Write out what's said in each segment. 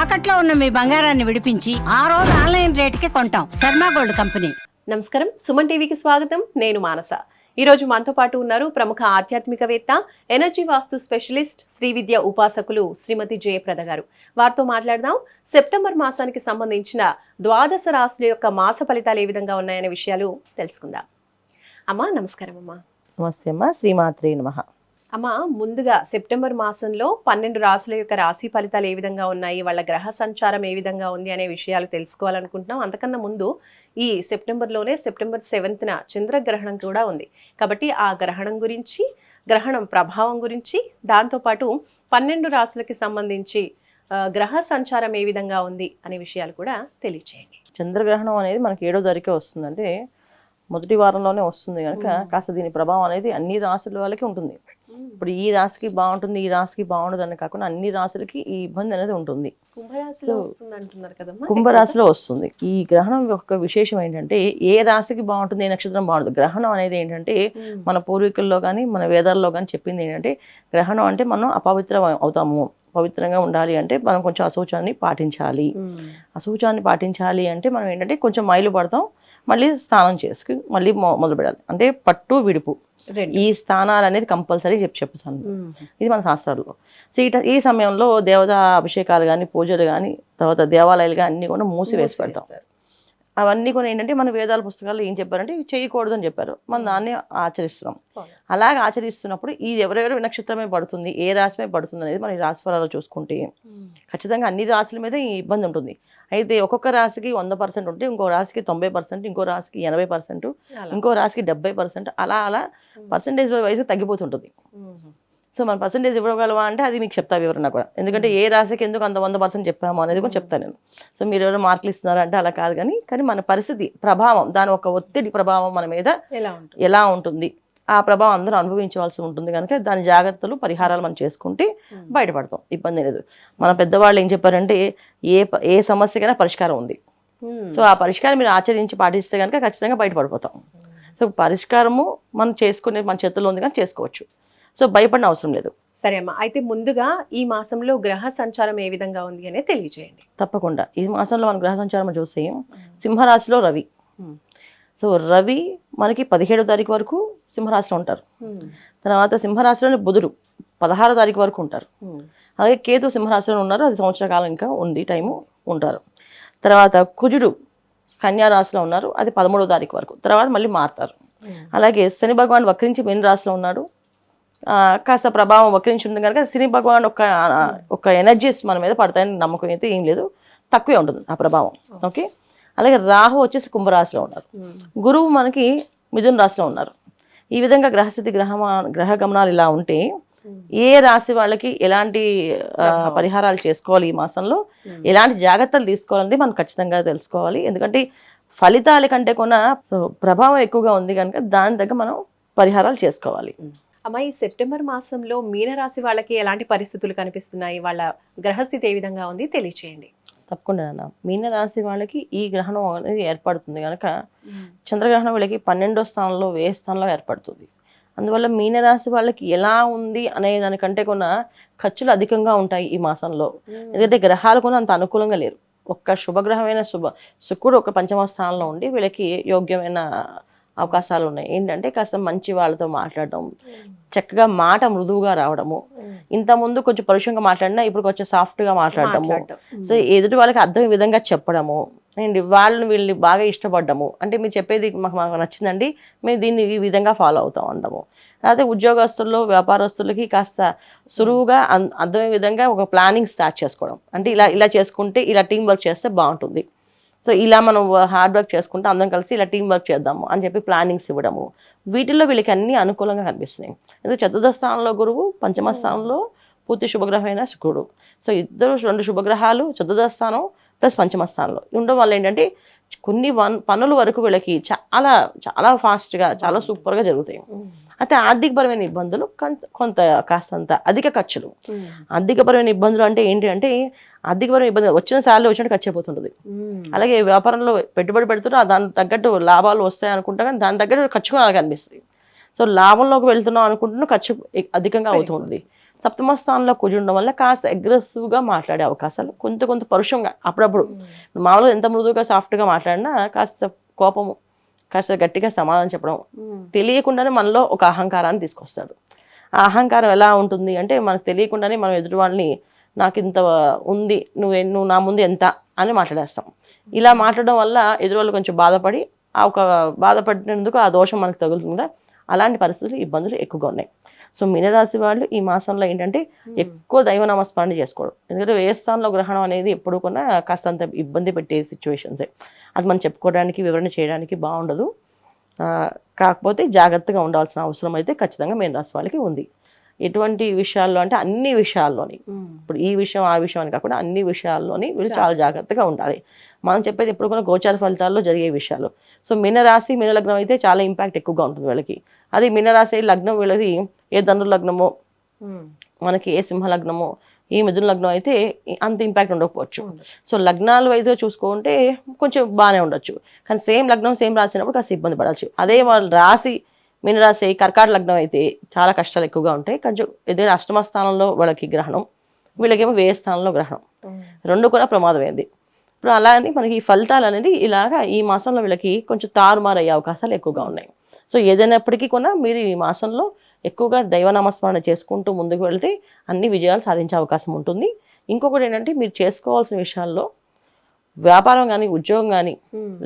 తాకట్లో ఉన్న మీ బంగారాన్ని విడిపించి ఆ రోజు ఆన్లైన్ రేటుకి కొంటాం. Sharma gold company. నమస్కారం, సుమన్ టీవీకి స్వాగతం. నేను మానస. ఈ రోజు మనతో పాటు ఉన్నారు ప్రముఖ ఆధ్యాత్మికవేత్త, ఎనర్జీ వాస్తు స్పెషలిస్ట్, శ్రీ విద్య ఉపాసకులు శ్రీమతి జయప్రద గారు. వారితో మాట్లాడదాం. సెప్టెంబర్ మాసానికి సంబంధించిన ద్వాదశ రాశుల యొక్క మాస ఫలితాలు ఏ విధంగా ఉన్నాయనే విషయాలు తెలుసుకుందాం. అమ్మా నమస్కారం. అమ్మా నమస్తే అమ్మా, శ్రీమాత్రే నమః. అమ్మ, ముందుగా సెప్టెంబర్ మాసంలో 12 రాశుల యొక్క రాశి ఫలితాలు ఏ విధంగా ఉన్నాయి, వాళ్ళ గ్రహ సంచారం ఏ విధంగా ఉంది అనే విషయాలు తెలుసుకోవాలనుకుంటున్నాం. అంతకన్నా ముందు ఈ సెప్టెంబర్లోనే సెప్టెంబర్ 7న చంద్రగ్రహణం కూడా ఉంది. కాబట్టి ఆ గ్రహణం గురించి, గ్రహణం ప్రభావం గురించి, దాంతోపాటు 12 రాశులకి సంబంధించి గ్రహ సంచారం ఏ విధంగా ఉంది అనే విషయాలు కూడా తెలియచేయండి. చంద్రగ్రహణం అనేది మనకి 7వ తారీఖే వస్తుంది, అంటే మొదటి వారంలోనే వస్తుంది కనుక కాస్త దీని ప్రభావం అనేది అన్ని రాశుల వాళ్ళకి ఉంటుంది. ఇప్పుడు ఈ రాశికి బాగుంటుంది, ఈ రాశికి బాగుండదు అని కాకుండా అన్ని రాశులకి ఈ ఇబ్బంది అనేది ఉంటుంది. కుంభరాశిలో వస్తుంది. ఈ గ్రహణం యొక్క విశేషం ఏంటంటే ఏ రాశికి బాగుంటుంది, ఏ నక్షత్రం బాగుంటుంది. గ్రహణం అనేది ఏంటంటే మన పూర్వీకుల్లో కానీ మన వేదాల్లో కానీ చెప్పింది ఏంటంటే, గ్రహణం అంటే మనం అపవిత్రం అవుతాము, పవిత్రంగా ఉండాలి అంటే మనం కొంచెం అశౌచాన్ని పాటించాలి. అశౌచాన్ని పాటించాలి అంటే మనం ఏంటంటే కొంచెం మైలు పడతాం, మళ్ళీ స్నానం చేసుకుని మళ్ళీ మొదలు పెడాలి. అంటే పట్టు విడుపు ఈ స్థానాలు అనేది కంపల్సరీ చెప్తాను. ఇది మన శాస్త్రాల్లో. సో ఈ సమయంలో దేవతా అభిషేకాలు కానీ, పూజలు కానీ, తర్వాత దేవాలయాలు కానీ అన్ని కూడా మూసివేసి పెడతాం. అవన్నీ కూడా ఏంటంటే మన వేదాల పుస్తకాల్లో ఏం చెప్పారంటే ఇవి చేయకూడదు అని చెప్పారు. మనం దాన్ని ఆచరిస్తున్నాం. అలాగే ఆచరిస్తున్నప్పుడు ఇది ఎవరెవరి నక్షత్రమే పడుతుంది, ఏ రాశిమే పడుతుంది అనేది మన రాశి ఫలాలు చూసుకుంటే ఖచ్చితంగా అన్ని రాశుల మీద ఈ ఇబ్బంది ఉంటుంది. అయితే ఒక్కొక్క రాశికి 100% ఉంటే ఇంకో రాశికి 90%, ఇంకో రాశికి 80%, ఇంకో రాశికి 70%, అలా అలా పర్సంటేజ్ వైజ్ తగ్గిపోతుంటుంది. సో మన పర్సంటేజ్ ఇవ్వగలవా అంటే అది మీకు చెప్తా వివరణ కూడా. ఎందుకంటే ఏ రాశికి ఎందుకు అంత 100% చెప్పాము అనేది కూడా చెప్తాను నేను. సో మీరు ఎవరు మార్కులు ఇస్తున్నారంటే అలా కాదు, కానీ మన పరిస్థితి ప్రభావం, దాని ఒక ఒత్తిడి ప్రభావం మన మీద ఎలా ఉంటుంది, ఆ ప్రభావం అందరూ అనుభవించవలసి ఉంటుంది. కనుక దాని జాగ్రత్తలు, పరిహారాలు మనం చేసుకుంటే బయటపడతాం, ఇబ్బంది లేదు. మన పెద్దవాళ్ళు ఏం చెప్పారంటే ఏ సమస్యకైనా పరిష్కారం ఉంది. సో ఆ పరిష్కారం మీరు ఆచరించి పాటిస్తే కనుక ఖచ్చితంగా బయటపడిపోతాం. సో పరిష్కారము మనం చేసుకునే మన చేతుల్లో ఉంది, కానీ చేసుకోవచ్చు. సో భయపడిన అవసరం లేదు. సరే అమ్మా, అయితే ముందుగా ఈ మాసంలో గ్రహ సంచారం ఏ విధంగా ఉంది అనేది తెలియజేయండి. తప్పకుండా. ఈ మాసంలో మన గ్రహ సంచారం చూస్తే సింహరాశిలో రవి. సో రవి మనకి 17వ తారీఖు వరకు సింహరాశిలో ఉంటారు. తర్వాత సింహరాశిలోని బుధుడు 16వ తారీఖు వరకు ఉంటారు. అలాగే కేతు సింహరాశిలో ఉన్నారు, అది సంవత్సర కాలం ఇంకా ఉంది, టైము ఉంటారు. తర్వాత కుజుడు కన్యా రాశిలో ఉన్నారు, అది 13వ తారీఖు వరకు, తర్వాత మళ్ళీ మారుతారు. అలాగే శని భగవాన్ వక్రించి మీన రాశిలో ఉన్నాడు, కాస్త ప్రభావం వక్రించి ఉంది కనుక శని భగవాన్ ఒక ఎనర్జీస్ మన మీద పడతాయని నమ్మకం అయితే ఏం లేదు, తక్కువే ఉంటుంది ఆ ప్రభావం. ఓకే. అలాగే రాహు వచ్చేసి కుంభరాశిలో ఉన్నారు, గురువు మనకి మిథున రాశిలో ఉన్నారు. ఈ విధంగా గ్రహస్థితి గ్రహ గమనాలు ఇలా ఉంటే ఏ రాశి వాళ్ళకి ఎలాంటి పరిహారాలు చేసుకోవాలి, ఈ మాసంలో ఎలాంటి జాగ్రత్తలు తీసుకోవాలని మనం ఖచ్చితంగా తెలుసుకోవాలి. ఎందుకంటే ఫలితాల కంటే కూడా ప్రభావం ఎక్కువగా ఉంది కనుక దాని దగ్గర మనం పరిహారాలు చేసుకోవాలి. అమ్మా, ఈ సెప్టెంబర్ మాసంలో మీనరాశి వాళ్ళకి ఎలాంటి పరిస్థితులు కనిపిస్తున్నాయి, వాళ్ళ గ్రహస్థితి ఏ విధంగా ఉంది తెలియచేయండి. తప్పకుండా అన్న. మీనరాశి వాళ్ళకి ఈ గ్రహణం అనేది ఏర్పడుతుంది కనుక చంద్రగ్రహణం వీళ్ళకి 12వ స్థానంలో, వ్యయ స్థానంలో ఏర్పడుతుంది. అందువల్ల మీనరాశి వాళ్ళకి ఎలా ఉంది అనే దానికంటే కూడా ఖర్చులు అధికంగా ఉంటాయి ఈ మాసంలో. ఎందుకంటే గ్రహాలు కూడా అంత అనుకూలంగా లేరు. ఒక్క శుభగ్రహమైన శుక్రుడు ఒక 5వ స్థానంలో ఉండి వీళ్ళకి యోగ్యమైన అవకాశాలు ఉన్నాయి. ఏంటంటే కాస్త మంచి వాళ్ళతో మాట్లాడడం, చక్కగా మాట మృదువుగా రావడము, ఇంతకుముందు కొంచెం పరుషంగా మాట్లాడినా ఇప్పుడు కొంచెం సాఫ్ట్గా మాట్లాడటము, సో ఎదుటి వాళ్ళకి అర్థం విధంగా చెప్పడము, అండ్ వాళ్ళని వీళ్ళని బాగా ఇష్టపడ్డము, అంటే మీరు చెప్పేది మాకు నచ్చిందండి, మేము దీన్ని ఈ విధంగా ఫాలో అవుతాం అనడము. అదే ఉద్యోగస్తుల్లో, వ్యాపారస్తులకి కాస్త సులువుగా అర్థమయ్యే విధంగా ఒక ప్లానింగ్ స్టార్ట్ చేసుకోవడం, అంటే ఇలా చేసుకుంటే ఇలా టీం వర్క్ చేస్తే బాగుంటుంది, సో ఇలా మనం హార్డ్ వర్క్ చేసుకుంటే అందరం కలిసి ఇలా టీం వర్క్ చేద్దాము అని చెప్పి ప్లానింగ్స్ ఇవ్వడము, వీటిల్లో వీళ్ళకి అన్ని అనుకూలంగా కనిపిస్తున్నాయి. ఎందుకంటే 4వ స్థానంలో గురువు, 5వ స్థానంలో పూర్తి శుభగ్రహమైన శుక్రుడు. సో ఇద్దరు 2 శుభగ్రహాలు 4వ స్థానం ప్లస్ 5వ స్థానంలో ఉండడం వల్ల ఏంటంటే కొన్ని పనుల వరకు వీళ్ళకి చాలా చాలా ఫాస్ట్గా, చాలా సూపర్గా జరుగుతాయి. అయితే ఆర్థికపరమైన ఇబ్బందులు కొంత కాస్తంత అధిక ఖర్చులు. ఆర్థికపరమైన ఇబ్బందులు అంటే ఏంటి అంటే ఆర్థికపరమైన ఇబ్బంది వచ్చిన సార్లు వచ్చినట్టు ఖర్చు అయిపోతుంటుంది. అలాగే వ్యాపారంలో పెట్టుబడి పెడుతున్నా దాని తగ్గట్టు లాభాలు వస్తాయి అనుకుంటా, కానీ దాని తగ్గట్టు ఖర్చు కూడా అలాగే అనిపిస్తుంది. సో లాభంలోకి వెళ్తున్నాం అనుకుంటున్నా ఖర్చు అధికంగా అవుతుంది. సప్తమ స్థానంలో కుజుండడం వల్ల కాస్త అగ్రెసివ్గా మాట్లాడే అవకాశాలు, కొంత పరుషంగా అప్పుడప్పుడు, మామూలుగా ఎంత మృదువుగా సాఫ్ట్గా మాట్లాడినా కాస్త కోపము, కాస్త గట్టిగా సమాధానం చెప్పడం, తెలియకుండానే మనలో ఒక అహంకారాన్ని తీసుకొస్తాడు. ఆ అహంకారం ఎలా ఉంటుంది అంటే మనకు తెలియకుండానే మనం ఎదుటి వాళ్ళని నాకు ఇంత ఉంది, నువ్వు నా ముందు ఎంత అని మాట్లాడేస్తాం. ఇలా మాట్లాడడం వల్ల ఎదుటి వాళ్ళు కొంచెం బాధపడి ఆ ఒక బాధపడినందుకు ఆ దోషం మనకు తగులుతుందా, అలాంటి పరిస్థితులు ఇబ్బందులు ఎక్కువగా ఉన్నాయి. సో మీనరాశి వాళ్ళు ఈ మాసంలో ఏంటంటే ఎక్కువ దైవ నామస్మరణ చేసుకోవడం. ఎందుకంటే వ్యయ స్థానంలో గ్రహణం అనేది ఎప్పుడు కూడా కాస్తంత ఇబ్బంది పెట్టే సిచ్యువేషన్సే. అది మనం చెప్పుకోవడానికి వివరణ చేయడానికి బాగుండదు. కాకపోతే జాగ్రత్తగా ఉండాల్సిన అవసరం అయితే ఖచ్చితంగా మీనరాశి వాళ్ళకి ఉంది. ఎటువంటి విషయాల్లో అంటే అన్ని విషయాల్లోని, ఇప్పుడు ఈ విషయం ఆ విషయం అని కాకుండా అన్ని విషయాల్లోని వీళ్ళు చాలా జాగ్రత్తగా ఉండాలి. మనం చెప్పేది ఎప్పుడు కూడా గోచార ఫలితాల్లో జరిగే విషయాలు. సో మీనరాశి మీనలగ్నం అయితే చాలా ఇంపాక్ట్ ఎక్కువగా ఉంటుంది వీళ్ళకి. అది మీనరాశి లగ్నం వీళ్ళది ఏ ధను లగ్నమో, మనకి ఏ సింహ లగ్నమో, ఈ మిథున లగ్నం అయితే అంత ఇంపాక్ట్ ఉండకపోవచ్చు. సో లగ్నాల వైజ్గా చూసుకుంటే కొంచెం బాగానే ఉండొచ్చు. కానీ సేమ్ లగ్నం సేమ్ రాసినప్పుడు కాస్త ఇబ్బంది పడవచ్చు. అదే వాళ్ళ రాశి మీనరాశి కర్కాటక లగ్నం అయితే చాలా కష్టాలు ఎక్కువగా ఉంటాయి. కొంచెం ఏదైనా అష్టమ స్థానంలో వాళ్ళకి గ్రహణం, వీళ్ళకేమో వ్యయ స్థానంలో గ్రహణం, రెండు కూడా ప్రమాదమైంది. ఇప్పుడు అలా అని మనకి ఈ ఫలితాలు అనేది ఇలాగా ఈ మాసంలో వీళ్ళకి కొంచెం తారుమారు అయ్యే అవకాశాలు ఎక్కువగా ఉన్నాయి. సో ఏదైనప్పటికీ కూడా మీరు ఈ మాసంలో ఎక్కువగా దైవనామస్మరణ చేసుకుంటూ ముందుకు వెళ్తే అన్ని విజయాలు సాధించే అవకాశం ఉంటుంది. ఇంకొకటి ఏంటంటే మీరు చేసుకోవాల్సిన విషయాల్లో వ్యాపారం కానీ, ఉద్యోగం కానీ,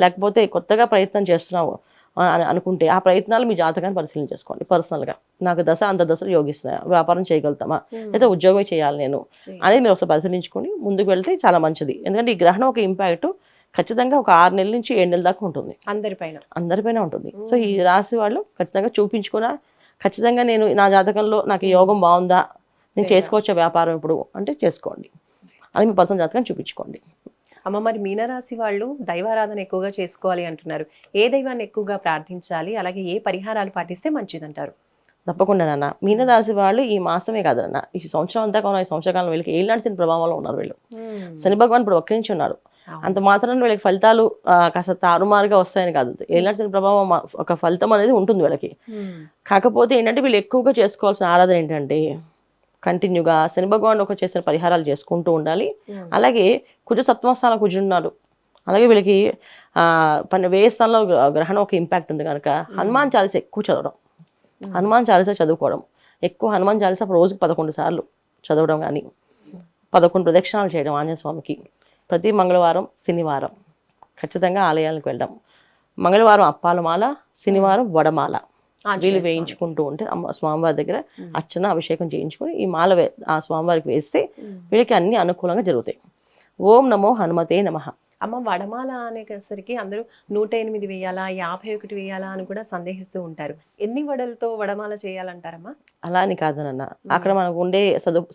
లేకపోతే కొత్తగా ప్రయత్నం చేస్తున్నావు అని అనుకుంటే ఆ ప్రయత్నాలు మీ జాతకాన్ని పరిశీలన చేసుకోండి. పర్సనల్గా నాకు దశ అంత దశలు యోగిస్తున్నాయా, వ్యాపారం చేయగలుగుతామా, లేదా ఉద్యోగం చేయాలి నేను అనేది మీరు ఒకసారి పరిశీలించుకొని ముందుకు వెళ్తే చాలా మంచిది. ఎందుకంటే ఈ గ్రహణం ఒక ఇంపాక్ట్ ఖచ్చితంగా ఒక 6 నెలల నుంచి 7 నెలల దాకా ఉంటుంది, అందరిపైన ఉంటుంది. సో ఈ రాశి వాళ్ళు ఖచ్చితంగా చూపించుకున్నా, ఖచ్చితంగా నేను నా జాతకంలో నాకు యోగం బాగుందా, నేను చేసుకోవచ్చా వ్యాపారం ఇప్పుడు అంటే చేసుకోండి, అది మీ పర్సనల్ జాతకం చూపించుకోండి. అమ్మ, మరి మీనరాశి వాళ్ళు దైవారాధన ఎక్కువగా చేసుకోవాలి అంటున్నారు. ఏ దైవాన్ని ఎక్కువగా ప్రార్థించాలి, అలాగే ఏ పరిహారాలు పాటిస్తే మంచిదంటారు? తప్పకుండా నాన్న, మీనరాశి వాళ్ళు ఈ మాసమే కాదన్న, ఈ సంవత్సరం అంతా కూడా ఈ సంవత్సరకాలం వీళ్ళకి ఏళ్ళనాటి శని ప్రభావంలో ఉన్నారు. వీళ్ళు శని భగవాన్ ఇప్పుడు ఒక్కరించి ఉన్నారు. అంత మాత్రాన వీళ్ళకి ఫలితాలు కాస్త తారుమారుగా వస్తాయని కాదు. ఏళ్ళనాటి శని ప్రభావం ఒక ఫలితం అనేది ఉంటుంది వీళ్ళకి. కాకపోతే ఏంటంటే వీళ్ళు ఎక్కువగా చేసుకోవాల్సిన ఆరాధన ఏంటంటే కంటిన్యూగా శని భగవాన్ ఒక చేసిన పరిహారాలు చేసుకుంటూ ఉండాలి. అలాగే కుజ సప్తమ స్థానం కుజున్నాడు, అలాగే వీళ్ళకి వ్యయ స్థానంలో గ్రహణం ఒక ఇంపాక్ట్ ఉంది కనుక హనుమాన్ చాలీస ఎక్కువ చదవడం, హనుమాన్ చాలీస చదువుకోవడం, ఎక్కువ హనుమాన్ చాలీస రోజుకి 11 సార్లు చదవడం కానీ, 11 ప్రదక్షిణాలు చేయడం ఆంజనేయ స్వామికి, ప్రతి మంగళవారం శనివారం ఖచ్చితంగా ఆలయాలకు వెళ్ళడం, మంగళవారం అప్పాల మాల, శనివారం వడమాల వీళ్ళు వేయించుకుంటూ ఉంటే స్వామివారి దగ్గర అర్చన అభిషేకం చేయించుకొని ఈ మాల ఆ స్వామివారికి వేస్తే వీళ్ళకి అన్ని అనుకూలంగా జరుగుతాయి. ఓం నమో హనుమతే నమః. అమ్మ, వడమాల అనేసరికి అందరూ 108 వేయాలా, 51 వేయాలా అని కూడా సందేహిస్తూ ఉంటారు. ఎన్ని వడలతో వడమాల చేయాలంటారమ్మా? అలా అని కాదనన్న, అక్కడ మనకు ఉండే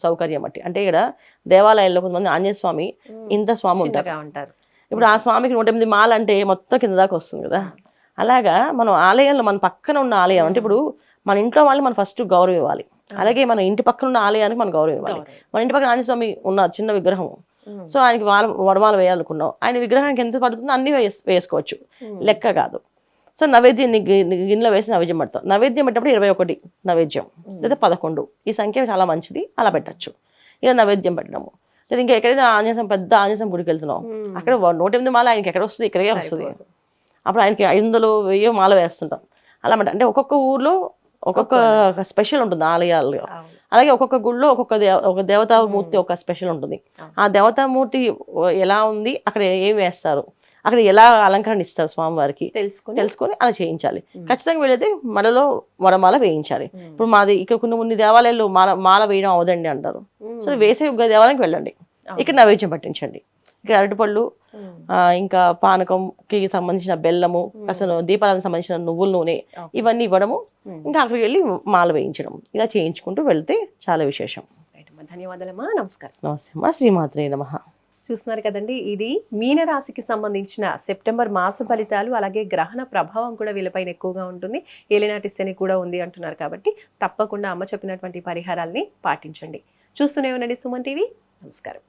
సౌకర్యం బట్టి. అంటే ఇక్కడ దేవాలయాల్లో కొంతమంది ఆంజనేయ స్వామి ఇంత స్వామి ఉంటారు. ఇప్పుడు ఆ స్వామికి 108 మాల అంటే మొత్తం కింద దాకా వస్తుంది కదా. అలాగా మనం ఆలయంలో మన పక్కన ఉన్న ఆలయం అంటే ఇప్పుడు మన ఇంట్లో వాళ్ళు మనం ఫస్ట్ గౌరవం ఇవ్వాలి. అలాగే మన ఇంటి పక్కన ఉన్న ఆలయానికి మనం గౌరవం ఇవ్వాలి. మన ఇంటి పక్కన ఆంజనేయ స్వామి ఉన్న చిన్న విగ్రహం, సో ఆయనకి వడమాల వేయాలనుకున్నాం, ఆయన విగ్రహానికి ఎంత పడుతుందో అన్ని వేసుకోవచ్చు, లెక్క కాదు. సో నైవేద్యం గిన్నెలో వేసి నైవేద్యం పెడతాం. నైవేద్యం పెట్టినప్పుడు 21 నైవేద్యం లేదా 11, ఈ సంఖ్య చాలా మంచిది, అలా పెట్టచ్చు. ఇలా నైవేద్యం పెట్టడము. లేదా ఇంకా ఎక్కడైనా ఆంజనేయ పెద్ద ఆంజనేయ గుడికి వెళ్తున్నాం, అక్కడ 108 మాల ఆయనకి ఎక్కడ వస్తుంది, ఇక్కడే వస్తుంది. అప్పుడు ఆయనకి 500, 1000 మాల వేస్తుంటాం. అలా అంటే ఒక్కొక్క ఊర్లో ఒక్కొక్క స్పెషల్ ఉంటుంది ఆలయాల్లో. అలాగే ఒక్కొక్క గుళ్ళో ఒక దేవతామూర్తి ఒక స్పెషల్ ఉంటుంది. ఆ దేవతామూర్తి ఎలా ఉంది, అక్కడ ఏం వేస్తారు, అక్కడ ఎలా అలంకరణ ఇస్తారు స్వామివారికి తెలుసుకొని అలా చేయించాలి. ఖచ్చితంగా వీళ్ళైతే మనలో వడమాల వేయించాలి. ఇప్పుడు మాది ఇక్కడ కొన్ని దేవాలయాల్లో మాల వేయడం అవదండి అంటారు. సో వేసే దేవాలయానికి వెళ్ళండి, ఇక్కడ నైవేద్యం పట్టించండి. ఇక్కడ అరటిపళ్ళు, ఇంకా పానకంకి సంబంధించిన బెల్లము, అసలు దీపాలకు సంబంధించిన నువ్వుల నూనె ఇవన్నీ ఇవ్వడము, ఇంకా అక్కడికి వెళ్ళి మాల వేయించడం, ఇలా చేయించుకుంటూ వెళ్తే చాలా విశేషం. ధన్యవాదాలమ్మా, నమస్కారం. నమస్తే అమ్మా, శ్రీమాత్రే నమః. చూస్తున్నారు కదండి, ఇది మీనరాశికి సంబంధించిన సెప్టెంబర్ మాస ఫలితాలు. అలాగే గ్రహణ ప్రభావం కూడా వీళ్ళపైన ఎక్కువగా ఉంటుంది, ఏలినాటి శని కూడా ఉంది అంటున్నారు. కాబట్టి తప్పకుండా అమ్మ చెప్పినటువంటి పరిహారాల్ని పాటించండి. చూస్తూనే ఉండండి సుమన్ టీవీ. నమస్కారం.